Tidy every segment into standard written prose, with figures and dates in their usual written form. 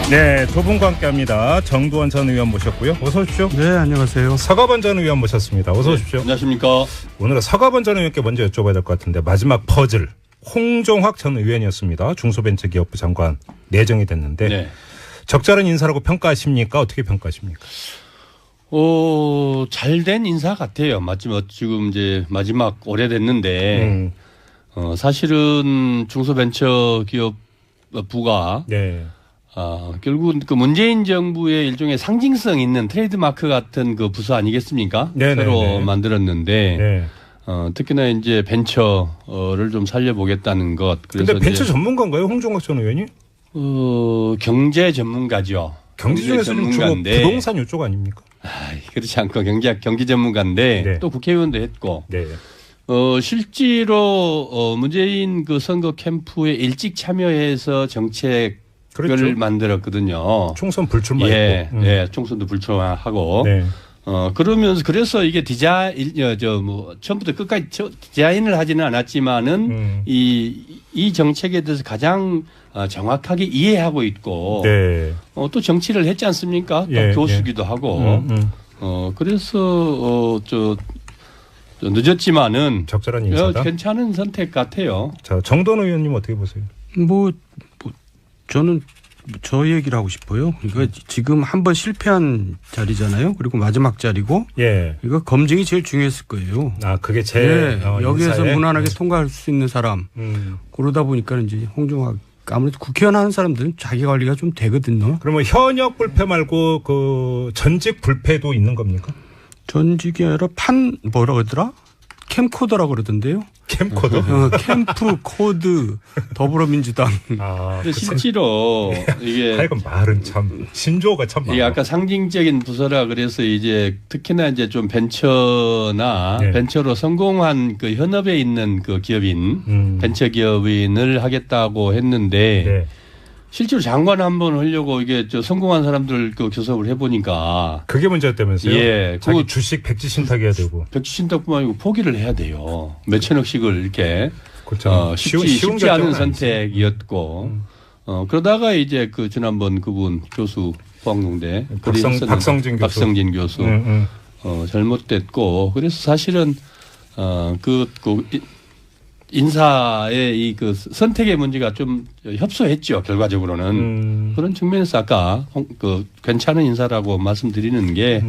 네, 두 분과 함께합니다. 정두원 전 의원 모셨고요. 어서 오십시오. 네, 안녕하세요. 서가번 전 의원 모셨습니다. 어서 오십시오. 안녕하십니까. 오늘은 서가번 전 의원께 먼저 여쭤봐야 될 것 같은데 마지막 퍼즐 홍종학 전 의원이었습니다. 중소벤처기업부 장관 내정이 됐는데 네. 적절한 인사라고 평가하십니까? 어떻게 평가하십니까? 잘된 인사 같아요. 마지막 지금 이제 마지막 오래됐는데 사실은 중소벤처기업부가 네. 결국은 그 문재인 정부의 일종의 상징성 있는 트레이드마크 같은 그 부서 아니겠습니까? 네네네. 새로 만들었는데 네. 특히나 이제 벤처를 좀 살려보겠다는 것. 그런데 벤처 전문가인가요, 홍종학 전 의원이? 경제 전문가죠. 경제 중에서 좀 주로 부동산 이쪽 아닙니까? 그렇지 않고 경제 전문가인데 네. 또 국회의원도 했고. 네. 실제로 문재인 그 선거 캠프에 일찍 참여해서 정책을 그렇죠. 만들었거든요. 총선 불출마했고. 예, 총선도 불출마하고. 네. 그러면서 그래서 이게 처음부터 끝까지 디자인을 하지는 않았지만은 이 정책에 대해서 가장 정확하게 이해하고 있고. 네. 또 정치를 했지 않습니까? 예, 또 교수기도 하고. 그래서 늦었지만은 적절한 인사다. 괜찮은 선택 같아요. 자, 정돈 의원님 어떻게 보세요? 저는 저 얘기를 하고 싶어요. 이거 지금 한번 실패한 자리잖아요. 그리고 마지막 자리고. 예. 이거 검증이 제일 중요했을 거예요. 그게 제일 여기에서 인사에? 무난하게 통과할 수 있는 사람. 그러다 보니까 이제 홍종학 아무래도 국회의원 하는 사람들은 자기 관리가 좀 되거든요. 그러면 현역 불패 말고 그 전직 불패도 있는 겁니까? 전직이 아니라 뭐라 그러더라? 캠코더라고 그러던데요. 캠코더? 캠프 코드 더불어민주당. 근데 실제로 이게 하여간 말은 참 신조어가 참 많아. 이게 아까 상징적인 부서라 그래서 이제 특히나 이제 좀 벤처나 네. 벤처로 성공한 그 현업에 있는 그 기업인 벤처 기업인을 하겠다고 했는데 네. 실제로 장관 한번 하려고 이게 성공한 사람들 그 교섭을 해보니까 그게 문제였다면서요? 예, 자기 주식 백지 신탁해야 되고. 백지 신탁뿐만 아니고 포기를 해야 돼요. 몇천억씩을 이렇게 그렇죠. 쉽지 않은 선택이었고 그러다가 이제 그 지난번 그분 교수 포항농대 박성진 교수 잘못됐고 그래서 사실은 인사의 이 그 선택의 문제가 좀 협소했죠. 결과적으로는 그런 측면에서 아까 괜찮은 인사라고 말씀드리는 게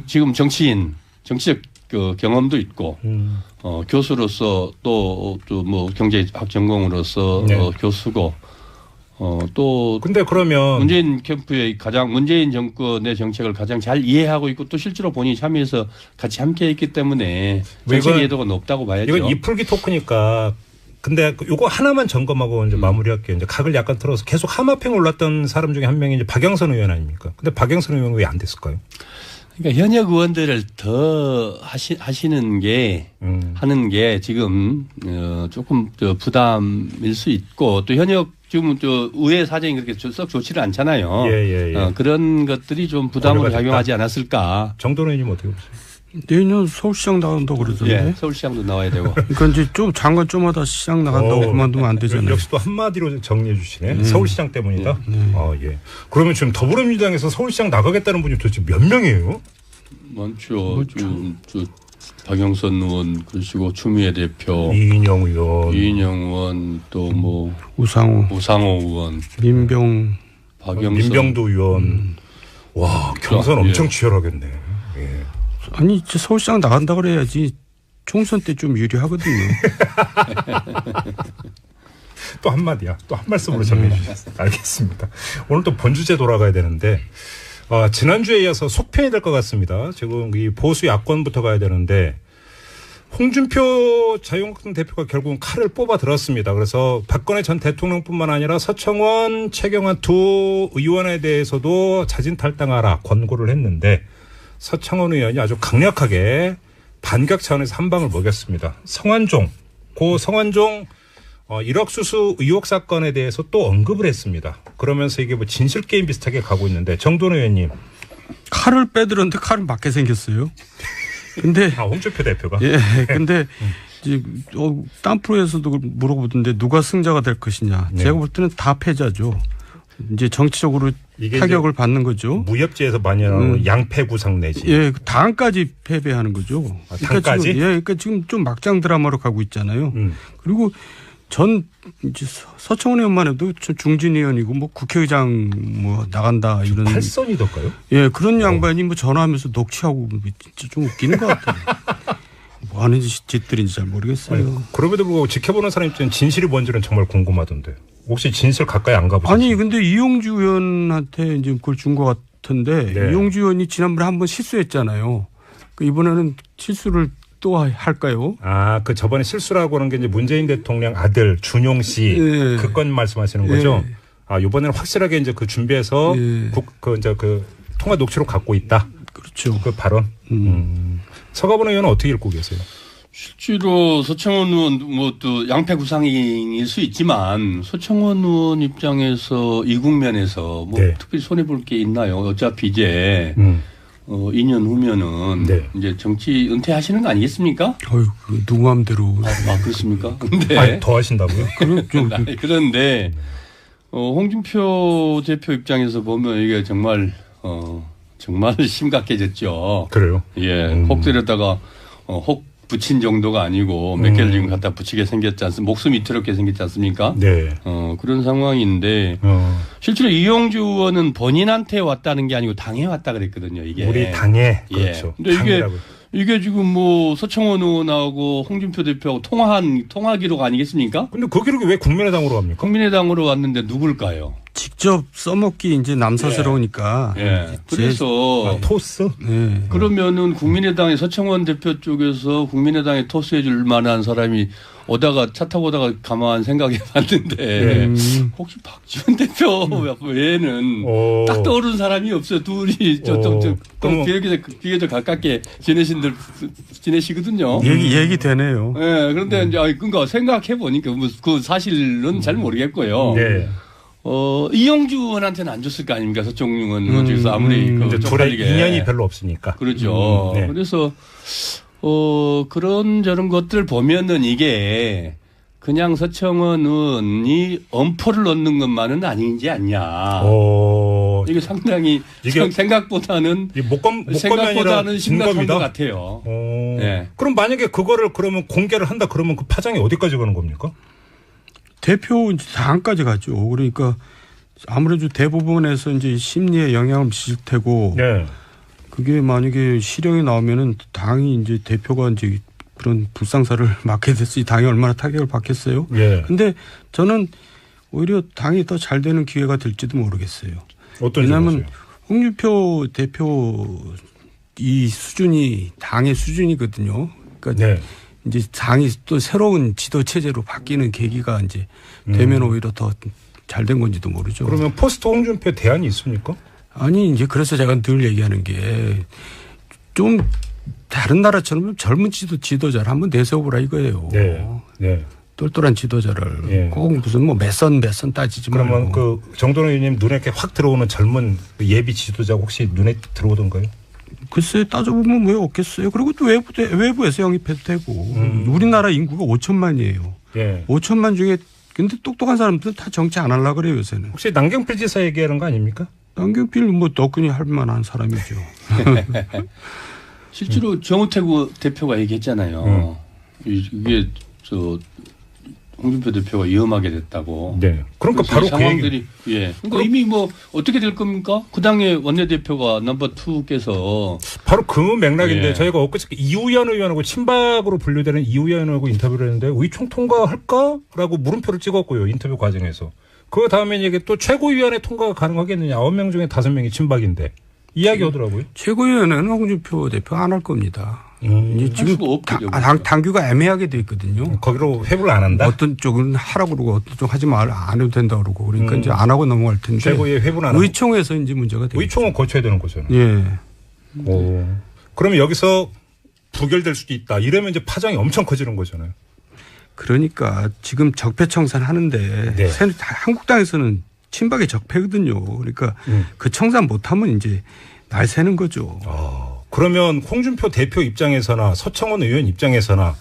지금 정치적 그 경험도 있고 교수로서 또 뭐 경제학 전공으로서 네. 교수고 또 근데 그러면 문재인 캠프의 문재인 정권의 정책을 가장 잘 이해하고 있고 또 실제로 본인이 참여해서 같이 함께했기 때문에 정책 이해도가 높다고 봐야죠. 이건 이풀기 토크니까. 근데 요거 하나만 점검하고 이제 마무리할게요. 이제 각을 약간 틀어서 계속 하마평 올랐던 사람 중에 한 명이 이제 박영선 의원 아닙니까? 근데 박영선 의원은 왜 안 됐을까요? 그러니까 현역 의원들을 더 하는 게 지금 조금 부담일 수 있고 또 현역 지금 의회 사정이 그렇게 썩 좋지를 않잖아요. 예. 그런 것들이 좀 부담으로 작용하지 않았을까. 정돈 의원님 어떻게 보세요? 내년 서울시장 나간다고 그러던데. 예, 서울시장도 나와야 되고. 그러니까 이제 좀 장관 좀 하다 시장 나간다고 그만두면 안 되잖아요. 역시 또 한마디로 정리해 주시네. 서울시장 때문이다. 예. 그러면 지금 더불어민주당에서 서울시장 나가겠다는 분이 도대체 몇 명이에요? 많죠. 박영선 의원 그러시고 추미애 대표, 이인영 의원, 또 뭐 우상호 의원, 민병도 의원. 와, 경선 엄청 치열하겠네. 예. 아니 이제 서울시장 나간다 그래야지 총선 때 좀 유리하거든요. 또 한마디야. 또 한 말씀으로 정리해 주셨어요. 알겠습니다. 오늘 또 본주제 돌아가야 되는데 지난주에 이어서 속편이 될 것 같습니다. 지금 이 보수 야권부터 가야 되는데 홍준표 자유한국당 대표가 결국은 칼을 뽑아 들었습니다. 그래서 박근혜 전 대통령뿐만 아니라 서청원, 최경환 두 의원에 대해서도 자진 탈당하라 권고를 했는데 서청원 의원이 아주 강력하게 반격 차원에서 한 방을 먹였습니다. 성완종 1억 수수 의혹 사건에 대해서 또 언급을 했습니다. 그러면서 이게 뭐 진실 게임 비슷하게 가고 있는데 정돈 의원님. 칼을 빼들었는데 칼은 맞게 생겼어요. 근데 홍준표 대표가. 예. 근데 이제 딴 프로에서도 물어보던데 누가 승자가 될 것이냐. 네. 제가 볼 때는 다 패자죠. 이제 정치적으로 이게 타격을 받는 거죠. 무협지에서 많이 나오는 양패구상 내지. 예, 당까지 패배하는 거죠. 아, 당까지? 그러니까 지금 좀 막장 드라마로 가고 있잖아요. 그리고 전 이제 서청원 의원만 해도 중진 의원이고 뭐 국회의장 뭐 나간다 이런 8선이던가요? 예, 그런 양반이 뭐 전화하면서 녹취하고 진짜 좀 웃기는 것 같아요. 뭐 하는 짓들인지 잘 모르겠어요. 아니, 그럼에도 불구하고 지켜보는 사람 입장엔 진실이 뭔지는 정말 궁금하던데. 혹시 진실 가까이 안 가보셨어요? 아니 근데 이용주 의원한테 이제 그걸 준 것 같은데 네. 이용주 의원이 지난번에 한번 실수했잖아요. 이번에는 실수를 또 할까요? 아, 그 저번에 실수라고 하는 게 이제 문재인 대통령 아들 준용 씨 네. 그 건 말씀하시는 거죠? 네. 아, 이번에는 확실하게 이제 그 준비해서 네. 그 통화 녹취록 갖고 있다. 그렇죠. 그 발언. 서가번 의원은 어떻게 읽고 계세요? 실제로 서청원 의원 뭐 또 양패구상일 수 있지만 서청원 의원 입장에서 이 국면에서 뭐 네. 특별히 손해 볼 게 있나요? 어차피 이제 2년 후면은 네. 이제 정치 은퇴하시는 거 아니겠습니까? 어휴, 누구 마음대로. 아 그렇습니까? 근데 아니, 더 하신다고요? 그런데 홍준표 대표 입장에서 보면 이게 정말 정말 심각해졌죠. 그래요? 예, 혹 때렸다가 혹 붙인 정도가 아니고 몇 개를 지금 갖다 붙이게 생겼지 않습니까? 목숨이 이토록 생겼지 않습니까? 네. 그런 상황인데 실제로 이용주 의원은 본인한테 왔다는 게 아니고 당에 왔다 그랬거든요. 이게 우리 당에 예. 그렇죠. 근데 당이라고. 이게 지금 뭐 서청원 의원하고 홍준표 대표하고 통화 기록 아니겠습니까? 근데 그 기록이 왜 국민의당으로 갑니까? 국민의당으로 왔는데 누굴까요? 직접 써먹기 이제 남사스러우니까. 예. 그래서 토스? 네. 그러면은 국민의당의 서청원 대표 쪽에서 국민의당에 토스해 줄 만한 사람이 오다가 차 타고 오다가 가만 생각해 봤는데 혹시 박지원 대표 외에는 딱 떠오르는 사람이 없어요. 둘이 좀 비교적 가깝게 지내시거든요. 얘기 되네요. 네, 그런데 이제 그러니까 생각해 보니까 그 사실은 잘 모르겠고요. 네. 이용주 의원한테는 안 줬을 거 아닙니까? 서청원 의원 쪽에서 아무리 이제 둘의 인연이 별로 없으니까. 그렇죠. 네. 그래서 그런 저런 것들 보면은 이게 그냥 서청원 의원이 엄포를 넣는 것만은 아니지 않냐. 이게 상당히 생각보다는 생각보다는 심각한 것 같아요. 네. 그럼 만약에 그거를 그러면 공개를 한다 그러면 그 파장이 어디까지 가는 겁니까? 대표 당까지 가죠. 그러니까 아무래도 대부분에서 이제 심리에 영향을 미칠 테고. 네. 그게 만약에 실형이 나오면은 당이 이제 대표가 이제 그런 불상사를 맡게 됐으니 당이 얼마나 타격을 받겠어요. 예. 근데 저는 오히려 당이 더 잘 되는 기회가 될지도 모르겠어요. 어떤 왜냐하면 홍준표 대표 이 수준이 당의 수준이거든요. 그러니까 네. 이제 당이 또 새로운 지도 체제로 바뀌는 계기가 이제 되면 오히려 더 잘 된 건지도 모르죠. 그러면 포스트 홍준표 대안이 있습니까? 아니 이제 그래서 제가 늘 얘기하는 게 좀 다른 나라처럼 젊은 지도자를 한번 내세워보라 이거예요. 네. 네. 똘똘한 지도자를 네. 꼭 무슨 뭐 몇 선 따지지 말고. 그러면 그 정동영 의원님 눈에 이렇게 확 들어오는 젊은 예비 지도자 혹시 눈에 들어오던가요? 글쎄 따져보면 왜 없겠어요. 그리고 또 외부에서 영입해도 되고. 우리나라 인구가 5천만이에요. 예. 5천만 중에 근데 똑똑한 사람들은 다 정치 안 하려고 그래요 요새는. 혹시 남경필 지사 얘기하는 거 아닙니까? 남경필 뭐 너끈히 할 만한 사람이죠. 실제로 정우택 대표가 얘기했잖아요. 이게 홍준표 대표가 위험하게 됐다고. 네. 그러니까 바로 상황들이 예. 그러니까 이미 뭐 어떻게 될 겁니까? 그 당의 원내대표가 넘버 2께서 바로 그 맥락인데 예. 저희가 엊그저께 이우현 의원하고 친박으로 분류되는 이우현 의원하고 인터뷰를 했는데 의총 통과할까라고 물음표를 찍었고요. 인터뷰 과정에서. 그 다음에 이게 또 최고위원회 통과가 가능하겠느냐. 9명 중에 5명이 친박인데 이야기 하더라고요. 최고위원회는 홍준표 대표 안 할 겁니다. 이제 지금 당규가 애매하게 돼 있거든요. 거기로 회부를 안 한다? 어떤 쪽은 하라고 그러고 어떤 쪽 하지 말 안 해도 된다 그러고 그러니까 이제 안 하고 넘어갈 텐데. 최고위에 회부는 안 하고. 의총에서 이제 문제가 되죠. 의총은 거쳐야 되는 거잖아요. 예. 그러면 여기서 부결될 수도 있다. 이러면 이제 파장이 엄청 커지는 거잖아요. 그러니까 지금 적폐청산 하는데 네. 한국당에서는 친박의 적폐거든요. 그러니까 그 청산 못하면 이제 날 새는 거죠. 그러면 홍준표 대표 입장에서나 서청원 의원 입장에서나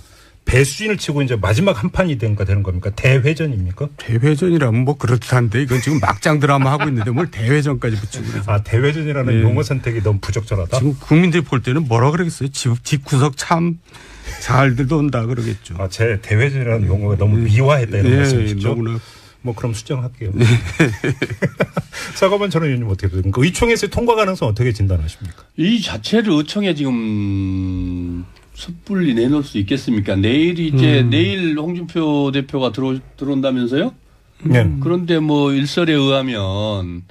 배수진을 치고 이제 마지막 한 판이 되는 겁니까? 대회전입니까? 대회전이라면 뭐 그렇듯한데 이건 지금 막장 드라마 하고 있는데 뭘 대회전까지 붙이고 그러세요. 아, 대회전이라는 네. 용어 선택이 너무 부적절하다. 지금 국민들이 볼 때는 뭐라 그러겠어요? 집 구석 참 잘들 돈다 그러겠죠. 아, 제 대회전이라는 용어가 너무 미화했다 이런 말씀이시죠? 너무나. 뭐 그럼 수정할게요. 사과반 전 의원님 어떻게 보십니까? 의총에서 통과 가능성 어떻게 진단하십니까? 이 자체를 의총에 지금 섣불리 내놓을 수 있겠습니까? 내일 홍준표 대표가 들어온다면서요? 네. 그런데 뭐 일설에 의하면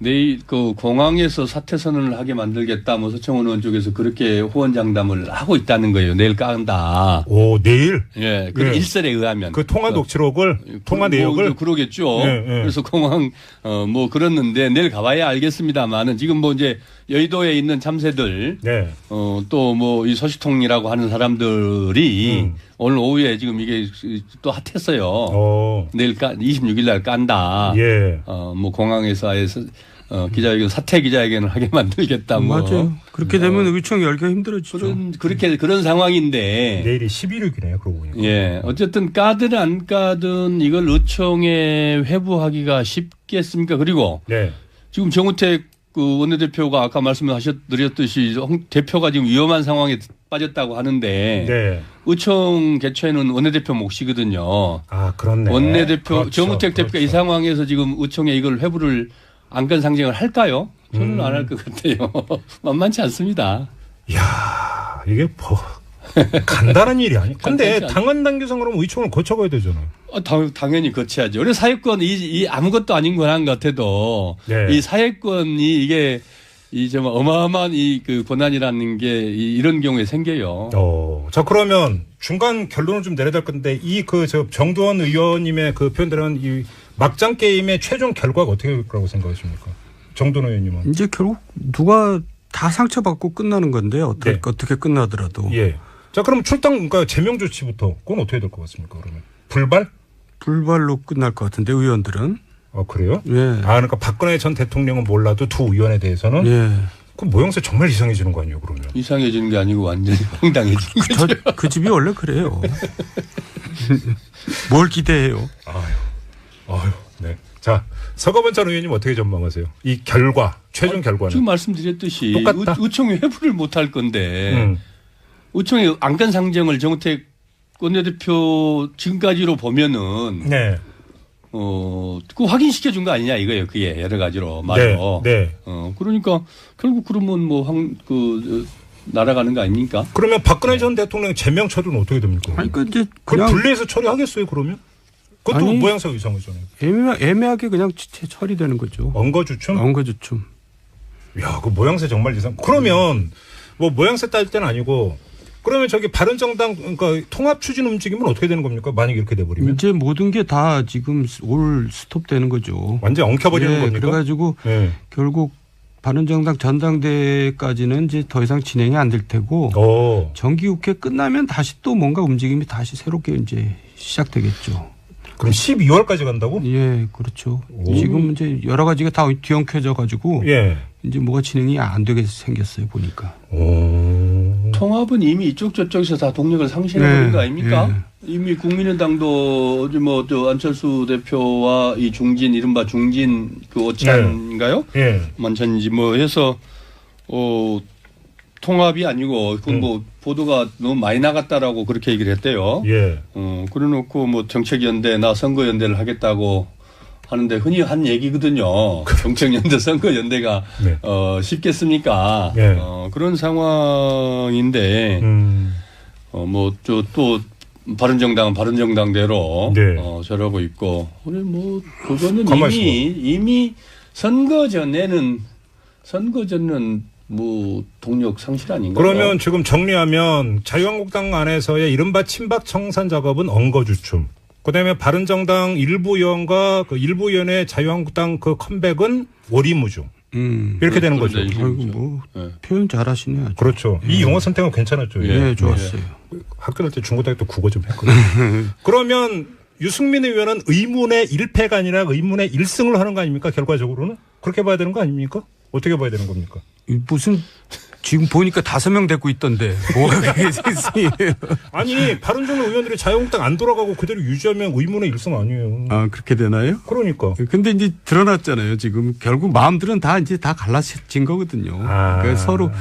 내일 그 공항에서 사퇴 선언을 하게 만들겠다. 뭐 서청원 의원 쪽에서 그렇게 호언장담을 하고 있다는 거예요. 내일 깐다. 오, 내일? 예, 그 네. 일설에 의하면 그 통화 녹취록을, 통화 내역을? 뭐 그러겠죠. 네, 네. 그래서 공항 뭐 그랬는데 내일 가봐야 알겠습니다만은 지금 뭐 이제 여의도에 있는 참새들 네. 또 뭐 이 소식통이라고 하는 사람들이 오늘 오후에 지금 이게 또 핫했어요. 내일 26일 날 깐다. 예. 뭐 공항에서 아예 기자회견 사퇴 기자회견을 하게 만들겠다. 뭐. 맞아요. 그렇게 되면 의총 열기가 힘들어지죠. 그런 상황인데. 내일이 11일이네요. 그러고 보니까. 예. 어쨌든 까든 안 까든 이걸 의총에 회부하기가 쉽겠습니까? 그리고 네. 지금 정우택 그 원내대표가 아까 말씀드렸듯이 대표가 지금 위험한 상황에 빠졌다고 하는데 네. 의총 개최는 원내대표 몫이거든요. 아, 그렇네. 원내대표 그렇죠. 정우택 대표가 이 상황에서 지금 의총에 이걸 회부를 안건 상정을 할까요? 저는 안 할 것 같아요. 만만치 않습니다. 이야, 이게 뭐 간단한 일이 아니에요. 근데 당헌 당규상으로 의총을 거쳐가야 되잖아요. 당연히 거쳐야죠. 그래서 사회권 이 아무것도 아닌 권한 같아도 네. 이 사회권이 이게 이 정말 어마어마한 이 그 권한이라는 게 이런 경우에 생겨요. 자, 그러면 중간 결론을 좀 내려야 될 건데 이 저 정두원 의원님의 그 표현대로는 이 막장 게임의 최종 결과가 어떻게 될 거라고 생각하십니까? 정두원 의원님은. 이제 결국 누가 다 상처받고 끝나는 건데 어떻게 끝나더라도. 예. 자, 그럼 출당 그러니까 제명 조치부터 그건 어떻게 될 것 같습니까? 그러면 불발로 끝날 것 같은데 의원들은. 그래요? 예. 그러니까 박근혜 전 대통령은 몰라도 두 의원에 대해서는 예. 그럼 모양새 정말 이상해지는 거 아니에요, 그러면? 이상해지는 게 아니고 완전히 황당해지는 거죠. 그 집이 원래 그래요. 뭘 기대해요? 아유, 네. 자, 서거번 전 의원님 어떻게 전망하세요? 이 결과, 최종 결과는? 지금 말씀드렸듯이 똑같다? 의총이 회부를 못 할 건데 의총의 안건 상정을 정우택 원내대표 지금까지로 보면은 네. 그 확인시켜 준 거 아니냐 이거예요. 그게 여러 가지로 말로. 네. 그러니까 결국 그러면 날아가는 거 아닙니까? 그러면 박근혜 전 대통령 제명 처리는 어떻게 됩니까? 아니, 이제 그걸 그냥 분리해서 처리하겠어요, 그러면? 그것도 아니, 모양새 이상하잖아요. 애매하게 그냥 처리되는 거죠. 엉거주춤? 엉거주춤. 야, 그 모양새 정말 이상. 그러면 뭐 모양새 따질 때는 아니고 그러면 저기 바른정당 그러니까 통합 추진 움직임은 어떻게 되는 겁니까? 만약 이렇게 돼버리면 이제 모든 게 다 지금 올 스톱되는 거죠. 완전 엉켜버리는 겁니까? 그래가지고 결국 바른정당 전당대회까지는 이제 더 이상 진행이 안 될 테고 정기국회 끝나면 다시 또 뭔가 움직임이 다시 새롭게 이제 시작되겠죠. 그럼 12월까지 간다고? 예, 그렇죠. 지금 이제 여러 가지가 다 뒤엉켜져 가지고 이제 뭐가 진행이 안 되게 생겼어요 보니까. 통합은 이미 이쪽 저쪽에서 다 동력을 상실해버린 거 아닙니까? 이미 국민의당도 어제 안철수 대표와 이 중진 이른바 중진 그 오찬인가요? 만찬인지 뭐 해서 통합이 아니고 그건 뭐 보도가 너무 많이 나갔다라고 그렇게 얘기를 했대요. 그래놓고 뭐 정책연대나 선거연대를 하겠다고 하는데 흔히 한 얘기거든요. 정책연대 선거연대가 쉽겠습니까? 그런 상황인데 뭐 또 바른정당은 바른정당대로 저러고 있고 우리 뭐 그거는 이미 선거 전에는 뭐 동력 상실 아닌가요? 그러면 지금 정리하면 자유한국당 안에서의 이른바 친박 청산 작업은 엉거주춤. 그다음에 바른정당 일부 의원과 그 일부 의원의 자유한국당 그 컴백은 오리무중. 이렇게 되는 거죠. 아이고 뭐 표현 잘하시네요. 아주. 그렇죠. 이 용어 선택은 괜찮았죠. 네, 좋았어요. 학교 다닐 때 중고등학교 때 국어 좀 했거든요. 그러면 유승민 의원은 의문의 1패가 아니라 의문의 1승을 하는 거 아닙니까? 결과적으로는 그렇게 봐야 되는 거 아닙니까? 어떻게 봐야 되는 겁니까? 무슨 지금 보니까 5명 데리고 있던데. 뭐가 그게 있어요. 아니 바른정당 의원들이 자유한국당 안 돌아가고 그대로 유지하면 의문의 일성 아니에요. 아 그렇게 되나요? 그러니까. 근데 이제 드러났잖아요. 지금 결국 마음들은 다 이제 다 갈라진 거거든요. 그러니까 서로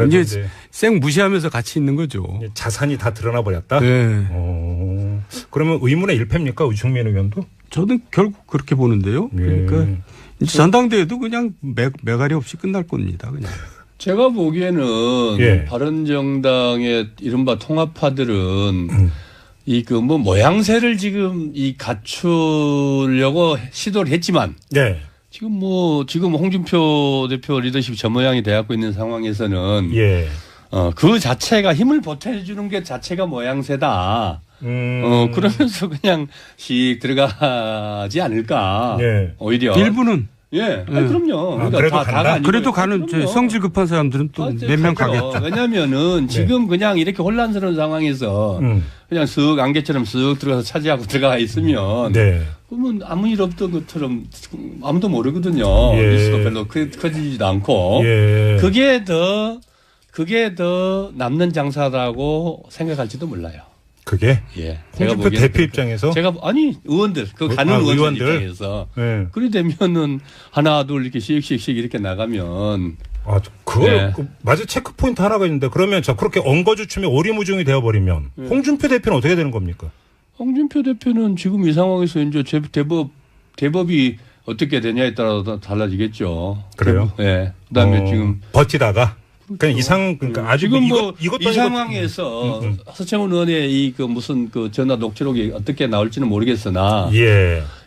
이제 쌩 무시하면서 같이 있는 거죠. 자산이 다 드러나 버렸다. 네. 그러면 의문의 일패입니까 우중민 의원도? 저는 결국 그렇게 보는데요. 그러니까 이제 전당대회도 그냥 매가리 없이 끝날 겁니다. 그냥. 제가 보기에는 바른정당의 이른바 통합파들은 이 그 뭐 모양새를 지금 갖추려고 시도를 했지만 지금 홍준표 대표 리더십이 저 모양이 돼갖고 있는 상황에서는 그 자체가 힘을 보태주는 게 자체가 모양새다. 그러면서 그냥 씩 들어가지 않을까. 오히려. 일부는. 그럼요. 그러니까 다가 아니고. 그래도 가는 성질 급한 사람들은 또 몇 명 가겠죠. 왜냐면은 지금 그냥 이렇게 혼란스러운 상황에서 그냥 쓱 안개처럼 쓱 들어가서 차지하고 들어가 있으면 그러면 아무 일 없던 것처럼 아무도 모르거든요. 뉴스가 별로 커지지도 않고. 그게 더 남는 장사라고 생각할지도 몰라요. 그게? 홍준표 대표 입장에서? 의원들, 가는 의원들 입장에서. 그리 되면은 하나, 둘 이렇게 씩씩씩 이렇게 나가면. 맞아. 체크포인트 하나가 있는데 그러면 그렇게 엉거주춤에 오리무중이 되어버리면 홍준표 대표는 어떻게 되는 겁니까? 홍준표 대표는 지금 이 상황에서 이제 대법이 어떻게 되냐에 따라 달라지겠죠. 그래요? 그다음에 지금. 버티다가? 그러니까 아주 지금 이 상황에서 서청원 의원의 무슨 전화 녹취록이 어떻게 나올지는 모르겠으나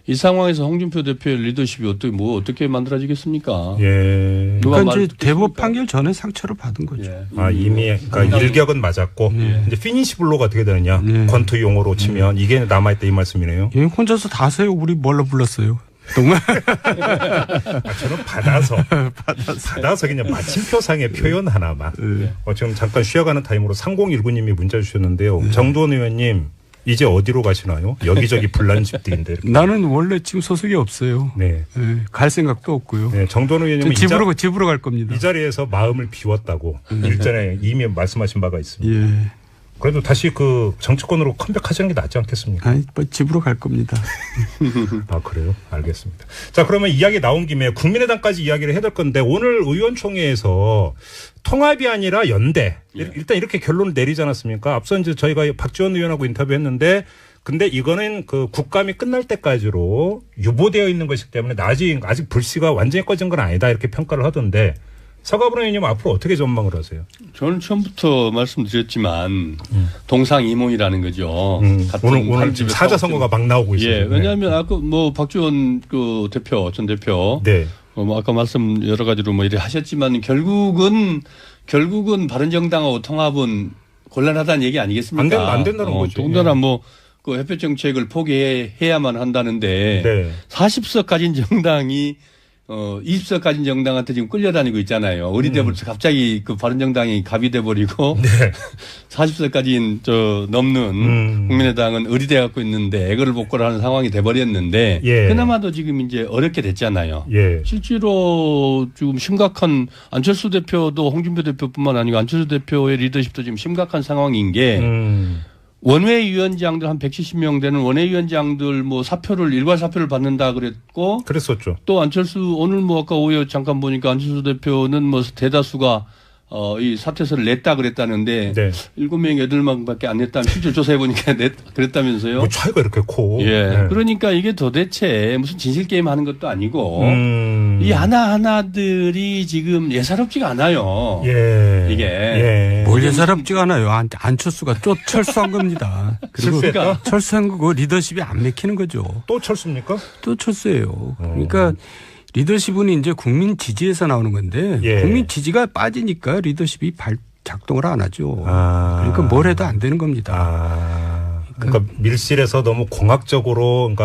이 상황에서 홍준표 대표의 리더십이 어떻게 만들어지겠습니까? 그러니까 이제 대법 판결 전에 상처를 받은 거죠. 이미 일격은 맞았고 이제 피니시 블로가 어떻게 되느냐 권투 용어로 치면 이게 남아있다 이 말씀이네요. 혼자서 다 하세요. 우리 뭘로 불렀어요? 정말? 저는 받아서 그냥 마침표상의 표현 하나만. 지금 잠깐 쉬어가는 타임으로 3019님이 문자 주셨는데요. 정도원 의원님 이제 어디로 가시나요? 여기저기 불난 집들인데. 나는 원래 지금 소속이 없어요. 갈 생각도 없고요. 정도원 의원님은 집으로 갈 겁니다. 이 자리에서 마음을 비웠다고 일전에 이미 말씀하신 바가 있습니다. 그래도 다시 정치권으로 컴백하시는 게 낫지 않겠습니까? 집으로 갈 겁니다. 그래요? 알겠습니다. 자, 그러면 이야기 나온 김에 국민의당까지 이야기를 해야 될 건데 오늘 의원총회에서 통합이 아니라 연대. 일단 이렇게 결론을 내리지 않았습니까? 앞서 이제 저희가 박지원 의원하고 인터뷰했는데 근데 이거는 국감이 끝날 때까지로 유보되어 있는 것이기 때문에 아직 불씨가 완전히 꺼진 건 아니다 이렇게 평가를 하던데 서가분 의원님 앞으로 어떻게 전망을 하세요? 저는 처음부터 말씀드렸지만 동상이몽이라는 거죠. 오늘 지금 사자선거가 막 나오고 있어요. 왜냐하면 아까 박지원 전 대표 아까 말씀 여러 가지로 이렇게 하셨지만 결국은 바른정당하고 통합은 곤란하다는 얘기 아니겠습니까? 안 된다는 거죠. 더군다나 협회 정책을 포기해야만 한다는데 40석 가진 정당이 20석 가진 정당한테 지금 끌려다니고 있잖아요. 어리대부터 갑자기 바른정당이 갑이 돼버리고 40석 가진 넘는 국민의당은 어리대 갖고 있는데 애거를 복고를 하는 상황이 돼버렸는데 그나마도 지금 이제 어렵게 됐잖아요. 실제로 지금 심각한 안철수 대표도 홍준표 대표뿐만 아니고 안철수 대표의 리더십도 지금 심각한 상황인 게 원외위원장들 한 170명 되는 원외위원장들 일괄 사표를 받는다 그랬었죠. 또 안철수 오늘 아까 오후에 잠깐 보니까 안철수 대표는 대다수가 이 사퇴서를 냈다 그랬다는데 7명 8명밖에 안 냈다면 실제 조사해 보니까 그랬다면서요. 차이가 이렇게 커. 그러니까 이게 도대체 무슨 진실 게임 하는 것도 아니고 이 하나하나들이 지금 예사롭지가 않아요. 이게 뭘 예사롭지가 않아요. 안철수가 철수한 겁니다. 그리고 철수한 거고 리더십이 안 맥히는 거죠. 또 철수입니까? 또 철수예요. 그러니까 리더십은 이제 국민 지지에서 나오는 건데 국민 지지가 빠지니까 리더십이 작동을 안 하죠. 그러니까 뭘 해도 안 되는 겁니다. 그러니까 밀실에서 너무 공학적으로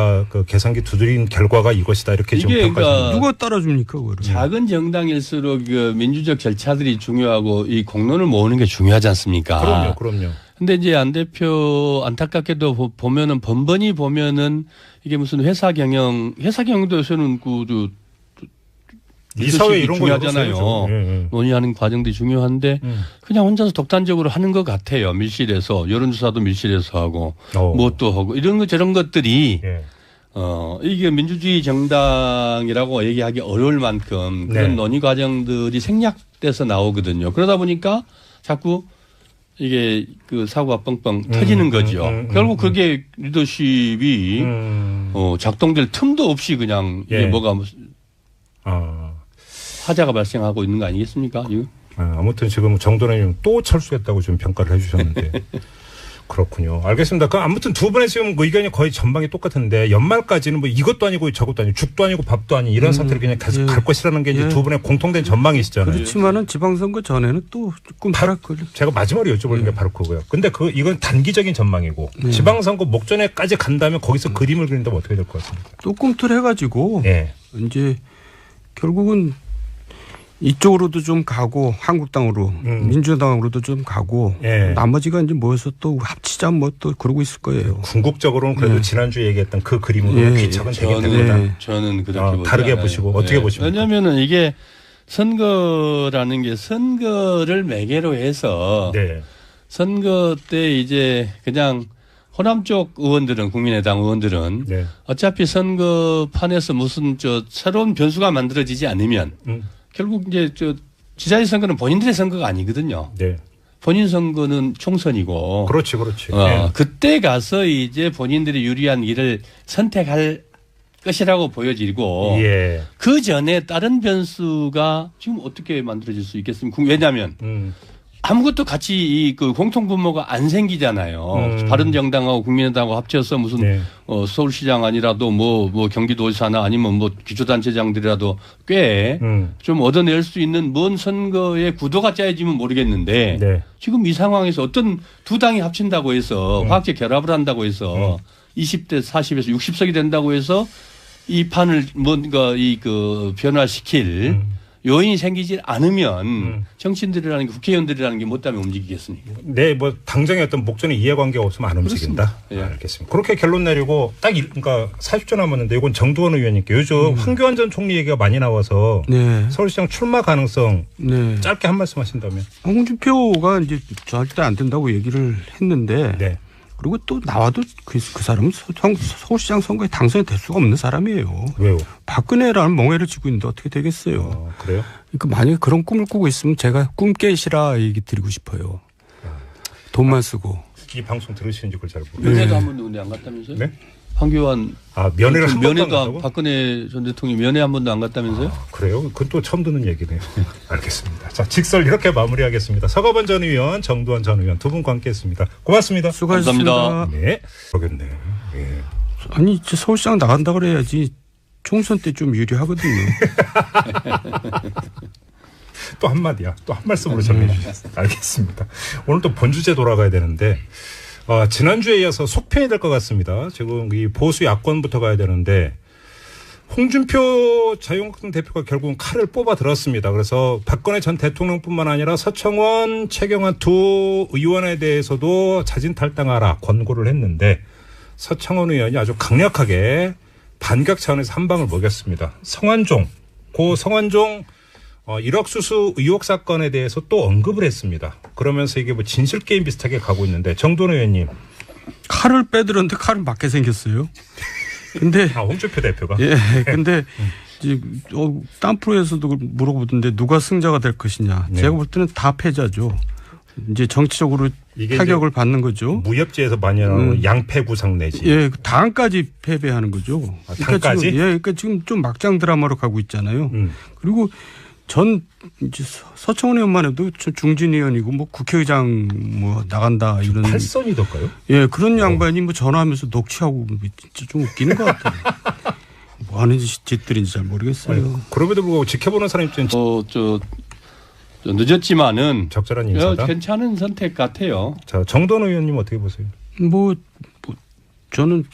계산기 두드린 결과가 이것이다 이렇게 지금 평가하시는 누가 따라줍니까? 그걸. 작은 정당일수록 민주적 절차들이 중요하고 이 공론을 모으는 게 중요하지 않습니까? 그럼요. 근데 이제 안 대표 안타깝게도 보면은 번번이 보면은 이게 무슨 회사 경영도 요새는 이사회 이런 거 중요하잖아요. 예. 논의하는 과정들이 중요한데 그냥 혼자서 독단적으로 하는 것 같아요. 밀실에서 여론조사도 밀실에서 하고 뭣도 하고 이런 것 저런 것들이 예. 이게 민주주의 정당이라고 얘기하기 어려울 만큼 그런 네. 논의 과정들이 생략돼서 나오거든요. 그러다 보니까 자꾸 이게 그 사고가 뻥뻥 터지는 거죠. 결국 그게 리더십이 작동될 틈도 없이 그냥 예. 이게 뭐가 화자가 발생하고 있는 거 아니겠습니까? 아무튼 지금 정도는 또 철수했다고 좀 평가를 해주셨는데 그렇군요. 알겠습니다. 그 아무튼 두 분의 지금 의견이 거의 전망이 똑같은데 연말까지는 뭐 이것도 아니고 저것도 아니고 죽도 아니고 밥도 아닌 이런 사태를 그냥 계속 갈 것이라는 게 이제 두 분의 공통된 전망이시잖아요. 그렇지만은 지방선거 전에는 또 꿈꾸락거려. 제가 마지막으로 여쭤보는 게 바로 그거고요. 근데 이건 단기적인 전망이고 지방선거 목전에까지 간다면 거기서 그림을 그린다면 어떻게 될 것 같습니까? 또 꿈틀해가지고 예. 이제 결국은 이쪽으로도 좀 가고 한국당으로 민주당으로도 좀 가고 예. 나머지가 이제 모여서 또 합치자 뭐 또 그러고 있을 거예요. 궁극적으로는 그래도 지난주에 얘기했던 그 그림으로 귀착은 되겠다. 저는 그렇게 다르게 보시고 어떻게 보십니까? 왜냐하면은 이게 선거라는 게 선거를 매개로 해서 네. 선거 때 이제 그냥 호남 쪽 의원들은 국민의당 의원들은 네. 어차피 선거판에서 무슨 새로운 변수가 만들어지지 않으면 결국 이제 지자체 선거는 본인들의 선거가 아니거든요. 네. 본인 선거는 총선이고. 그렇지. 네. 그때 가서 이제 본인들이 유리한 길을 선택할 것이라고 보여지고. 예. 그 전에 다른 변수가 지금 어떻게 만들어질 수 있겠습니까? 왜냐하면 아무것도 같이 그 공통 분모가 안 생기잖아요. 바른정당하고 국민의당하고 합쳐서 무슨 네. 서울시장 아니라도 뭐 경기도지사나 아니면 뭐 기초단체장들이라도 꽤 좀 얻어낼 수 있는 뭔 선거의 구도가 짜여지면 모르겠는데 네. 지금 이 상황에서 어떤 두 당이 합친다고 해서 화학적 결합을 한다고 해서 20대 40에서 60석이 된다고 해서 이 판을 뭔가 변화시킬 요인이 생기지 않으면 정치인들이라는 게 국회의원들이라는 게 못다면 움직이겠습니까? 네, 뭐 당장의 어떤 목전에 이해관계가 없으면 안 움직인다. 예. 알겠습니다. 그렇게 결론 내리고 그러니까 40초 남았는데 이건 정두원 의원님께 요즘 황교안 전 총리 얘기가 많이 나와서 네. 서울시장 출마 가능성 네. 짧게 한 말씀 하신다면. 홍준표가 이제 절대 안 된다고 얘기를 했는데 네. 그리고 또 나와도 그 사람은 서울시장 선거에 당선이 될 수가 없는 사람이에요. 왜요? 박근혜라는 멍해를 쥐고 있는데 어떻게 되겠어요. 그래요? 그러니까 만약에 그런 꿈을 꾸고 있으면 제가 꿈 깨시라 얘기 드리고 싶어요. 돈만 쓰고. 이 방송 들으시는지 그걸 잘 모르겠어요. 면회도 한 번도 안 갔다면서요? 네? 황교안 면회를 한 번도 안 면회도 갔다고? 박근혜 전 대통령이 면회 한 번도 안 갔다면서요? 그래요? 그건 또 처음 듣는 얘기네요. 알겠습니다. 자, 직설 이렇게 마무리하겠습니다. 서거번 전 의원, 정두원 전 의원 두 분과 함께했습니다. 고맙습니다. 수고하셨습니다. 감사합니다. 네, 그러겠네. 예. 아니 이제 서울시장 나간다 그래야지 총선 때 좀 유리하거든요. 또 한마디야. 또 한 말씀으로 정리해 주셨어요. 알겠습니다. 오늘 또 본주제 돌아가야 되는데 지난주에 이어서 속편이 될 것 같습니다. 지금 이 보수 야권부터 가야 되는데 홍준표 자유한국당 대표가 결국은 칼을 뽑아 들었습니다. 그래서 박근혜 전 대통령뿐만 아니라 서청원, 최경환 두 의원에 대해서도 자진 탈당하라 권고를 했는데 서청원 의원이 아주 강력하게 반격 차원에서 한 방을 먹였습니다. 성완종, 고 성완종 1억 수수 의혹 사건에 대해서 또 언급을 했습니다. 그러면서 이게 뭐 진실 게임 비슷하게 가고 있는데 정돈 의원님. 칼을 빼들었는데 칼은 맞게 생겼어요. 근데 홍준표 대표가. 예. 근데 이제 딴 프로에서도 물어보던데 누가 승자가 될 것이냐. 네. 제가 볼 때는 다 패자죠. 이제 정치적으로 타격을 받는 거죠. 무협지에서 많이 나오는 양패 구상 내지. 예, 당까지 패배하는 거죠. 당까지? 지금, 그러니까 지금 좀 막장 드라마로 가고 있잖아요. 그리고 이제 서청원 의원만 해도 중진 의원이고 뭐 국회의장 뭐 나간다 이런. 팔선이던가요? 예, 그런 양반이 뭐 전화하면서 녹취하고 진짜 좀 웃기는 것 같아요. 뭐 하는 짓들인지 잘 모르겠어요. 아니, 그럼에도 불구하고 지켜보는 사람 입장은 늦었지만은 적절한 인사다. 괜찮은 선택 같아요. 자, 정돈 의원님 어떻게 보세요? 뭐 저는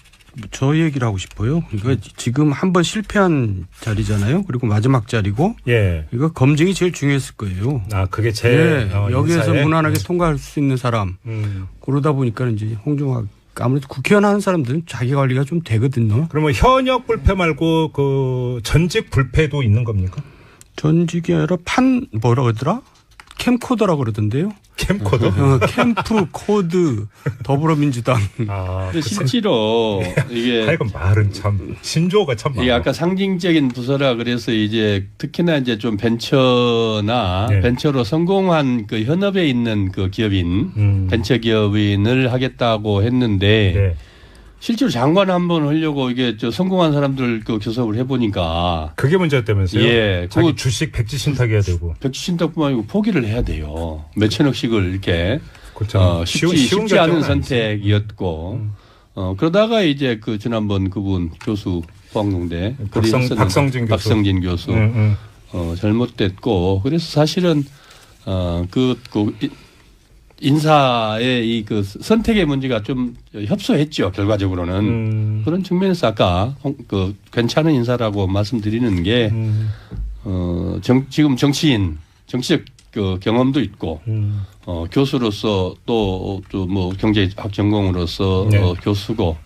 저 얘기를 하고 싶어요. 그러니까 지금 한번 실패한 자리잖아요. 그리고 마지막 자리고. 예. 이거 검증이 제일 중요했을 거예요. 그게 제일 여기에서 인사에? 무난하게 통과할 수 있는 사람. 그러다 보니까 이제 홍종학 아무래도 국회의원 하는 사람들은 자기 관리가 좀 되거든요. 그러면 현역 불패 말고 그 전직 불패도 있는 겁니까? 전직이 아니라 뭐라 그러더라? 캠코더라고 그러던데요. 캠코더? 캠프 코드 더불어민주당. 근데 실제로 이게 하여간 말은 참 신조어가 참 많아. 이게 아까 상징적인 부서라 그래서 이제 특히나 이제 좀 벤처나 네. 벤처로 성공한 그 현업에 있는 그 기업인 벤처 기업인을 하겠다고 했는데 네. 실제로 장관 한번 하려고 이게 저 성공한 사람들 그 교섭을 해보니까 그게 문제였다면서요? 예, 자기 주식 백지 신탁해야 되고. 백지 신탁뿐만 아니고 포기를 해야 돼요. 몇천억씩을 이렇게 그렇죠. 쉽지 않은 선택이었고 그러다가 이제 그 지난번 그분 교수 포항동대 박성진 교수 잘못됐고 그래서 사실은 인사의 이 그 선택의 문제가 좀 협소했죠. 결과적으로는 그런 측면에서 아까 그 괜찮은 인사라고 말씀드리는 게 지금 정치적 그 경험도 있고 교수로서 또 뭐 경제학 전공으로서 네. 교수고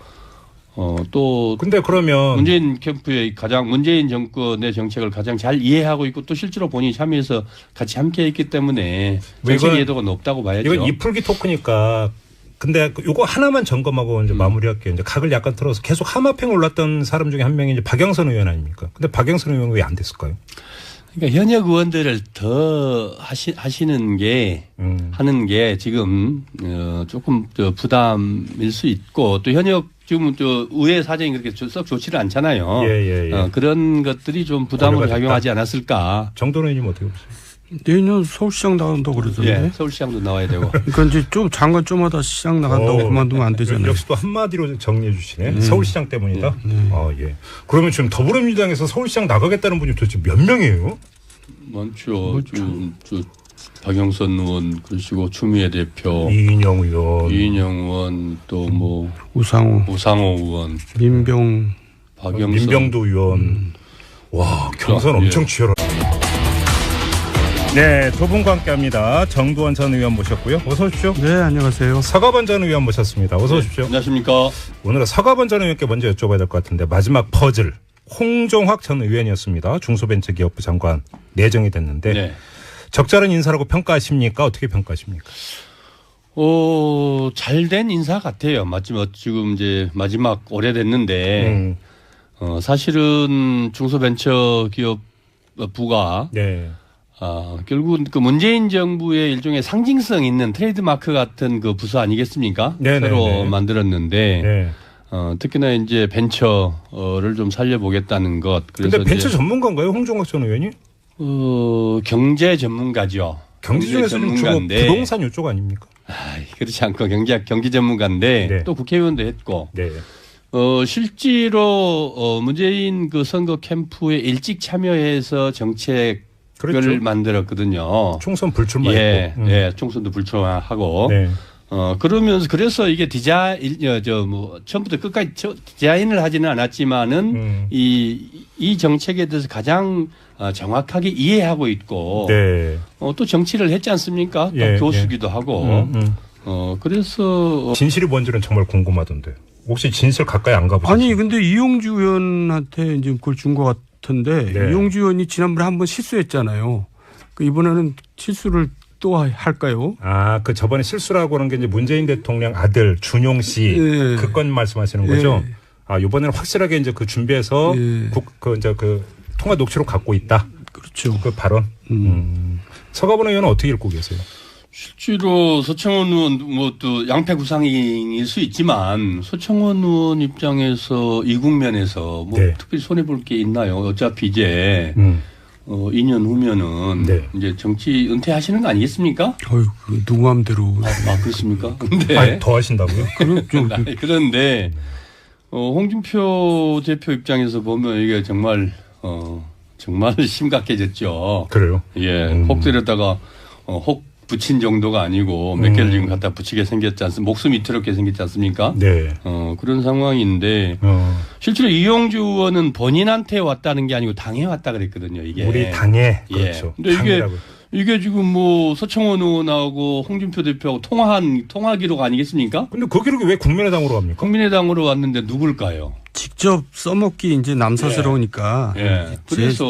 또 근데 그러면 문재인 캠프의 문재인 정권의 정책을 가장 잘 이해하고 있고 또 실제로 본인이 참여해서 같이 함께 했기 때문에 정책 이해도가 높다고 봐야죠. 이건 이풀기 토크니까 근데 이거 하나만 점검하고 이제 마무리할게요. 이제 각을 약간 틀어서 계속 하마평 올랐던 사람 중에 한 명이 이제 박영선 의원 아닙니까? 근데 박영선 의원은 왜 안 됐을까요? 그러니까 현역 의원들을 더 하시는 게 하는 게 지금 조금 부담일 수 있고 또 현역 지금 의회 사정이 그렇게 썩 좋지는 않잖아요. 예. 그런 것들이 좀 부담으로 작용하지 않았을까. 정도는 의원님 어떻게 보세요? 내년 서울시장 나간다고 그러던데. 예, 서울시장도 나와야 되고. 그러니까 이제 좀 장관 좀 하다 시장 나간다고 그만두면 안 되잖아요. 역시 또 한마디로 정리해 주시네. 서울시장 때문이다. 예. 그러면 지금 더불어민주당에서 서울시장 나가겠다는 분이 도대체 몇 명이에요? 많죠. 박영선 의원 그러시고 추미애 대표, 이인영 의원, 또 뭐 우상호 의원, 민병두 의원. 와, 경선 엄청 치열하네. 네, 두 분과 함께합니다. 정두원 전 의원 모셨고요. 어서 오십시오. 네, 안녕하세요. 서가번 전 의원 모셨습니다. 어서 오십시오. 안녕하십니까. 오늘은 서가번 전 의원께 먼저 여쭤봐야 될 것 같은데 마지막 퍼즐. 홍종학 전 의원이었습니다. 중소벤처기업부 장관 내정이 됐는데 네. 적절한 인사라고 평가하십니까? 어떻게 평가하십니까? 잘된 인사 같아요. 지금 이제 마지막 오래됐는데 사실은 중소벤처기업부가 네. 결국 그 문재인 정부의 일종의 상징성 있는 트레이드마크 같은 그 부서 아니겠습니까? 네네네. 새로 만들었는데 네. 특히나 이제 벤처를 좀 살려보겠다는 것. 그런데 벤처 전문가인가요, 홍종학 전 의원이? 경제 전문가죠. 경제 중에서는 주로 부동산 이쪽 아닙니까? 그렇지 않고 경제 전문가인데 네. 또 국회의원도 했고. 네. 실제로 문재인 그 선거 캠프에 일찍 참여해서 정책을 그랬죠. 만들었거든요. 총선 불출마했고. 예, 총선도 불출마하고. 네. 그래서 이게 처음부터 끝까지 디자인을 하지는 않았지만은 이 정책에 대해서 가장 정확하게 이해하고 있고. 네. 또 정치를 했지 않습니까? 또 예, 교수기도 하고. 그래서. 진실이 뭔지는 정말 궁금하던데. 혹시 진실 가까이 안 가보셨어요? 아니, 근데 이용주 의원한테 이제 그걸 준 것 같은데 네. 이용주 의원이 지난번에 한번 실수했잖아요. 이번에는 실수를 또 할까요? 그 저번에 실수라고 하는 게 이제 문재인 대통령 아들 준용 씨 예. 그 건 말씀하시는 거죠? 예. 이번에는 확실하게 이제 그 준비해서 예. 그 통화 녹취록 갖고 있다. 그렇죠. 그 발언. 서가번 의원은 어떻게 읽고 계세요? 실제로 서청원 의원 또 양패 구상일 수 있지만 서청원 의원 입장에서 이 국면에서 네. 특별히 손해 볼 게 있나요? 어차피 이제 2년 후면은 네. 이제 정치 은퇴하시는 거 아니겠습니까? 누구 마음대로. 그렇습니까? 근데 더 하신다고요? 그런데 홍준표 대표 입장에서 보면 이게 정말 심각해졌죠. 그래요? 예, 혹 때렸다가 혹 붙인 정도가 아니고 몇 개를 지금 갖다 붙이게 생겼지 않습니까? 목숨이 이토록 생겼지 않습니까? 네. 그런 상황인데 실제로 이용주 의원은 본인한테 왔다는 게 아니고 당에 왔다 그랬거든요. 이게 우리 당에 예. 그렇죠. 근데 당이라고. 이게 지금 뭐 서청원 의원하고 홍준표 대표하고 통화 기록 아니겠습니까? 근데 그 기록이 왜 국민의당으로 갑니까? 국민의당으로 왔는데 누굴까요? 직접 써먹기 이제 남사스러우니까. 예. 그래서